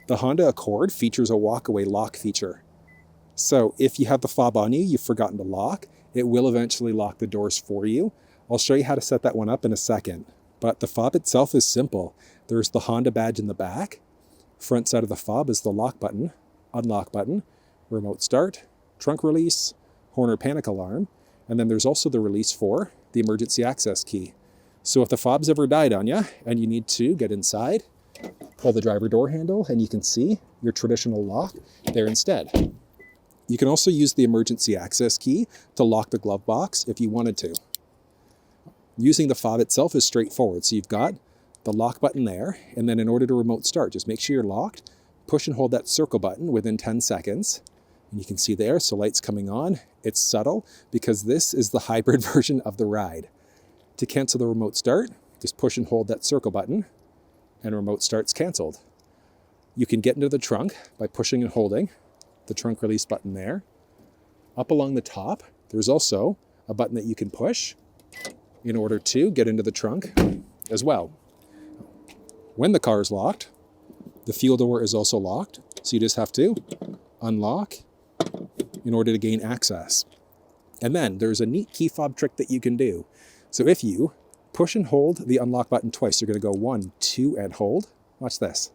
The Honda Accord features a walkaway lock feature. So if you have the fob on you, you've forgotten to lock, it will eventually lock the doors for you. I'll show you how to set that one up in a second. But the fob itself is simple. There's the Honda badge in the back. Front side of the fob is the lock button, unlock button, remote start, trunk release, horn or panic alarm, and then there's also the release for the emergency access key. So if the fob's ever died on you and you need to get inside, pull the driver door handle and you can see your traditional lock there instead. You can also use the emergency access key to lock the glove box if you wanted to. Using the fob itself is straightforward. So you've got the lock button there, and then in order to remote start, just make sure you're locked, push and hold that circle button within 10 seconds. And you can see there, so lights coming on. It's subtle because this is the hybrid version of the ride. To cancel the remote start, just push and hold that circle button and remote start's canceled. You can get into the trunk by pushing and holding the trunk release button there. Up along the top, there's also a button that you can push in order to get into the trunk as well. When the car is locked, the fuel door is also locked, so you just have to unlock in order to gain access. And then there's a neat key fob trick that you can do. So if you push and hold the unlock button twice, you're going to go 1, 2, and hold. Watch this.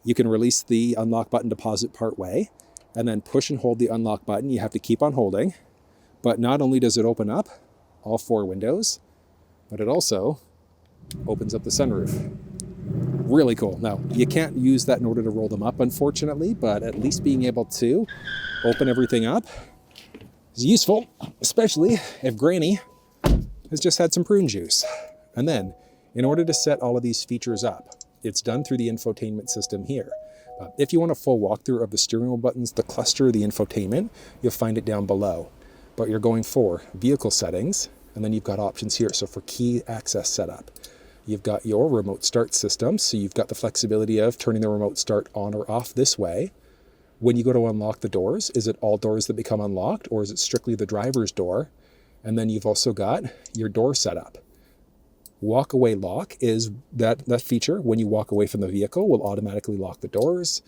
You can release the unlock button deposit part way, and then push and hold the unlock button. You have to keep on holding. But not only does it open up all 4 windows, but it also opens up the sunroof. Really cool. Now, you can't use that in order to roll them up, unfortunately, but at least being able to open everything up is useful, especially if Granny has just had some prune juice. And then, in order to set all of these features up, it's done through the infotainment system here. If you want a full walkthrough of the steering wheel buttons, the cluster, the infotainment, you'll find it down below. But you're going for vehicle settings, and then you've got options here. So for key access setup, you've got your remote start system. So you've got the flexibility of turning the remote start on or off this way. When you go to unlock the doors, is it all doors that become unlocked, or is it strictly the driver's door? And then you've also got your door setup. Walk away lock is that feature. When you walk away from the vehicle, will automatically lock the doors.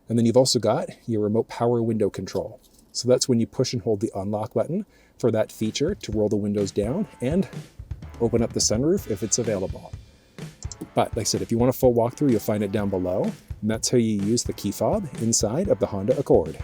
And then you've also got your remote power window control. So that's when you push and hold the unlock button for that feature to roll the windows down and open up the sunroof if it's available. But like I said, if you want a full walkthrough, you'll find it down below. And that's how you use the key fob inside of the Honda Accord.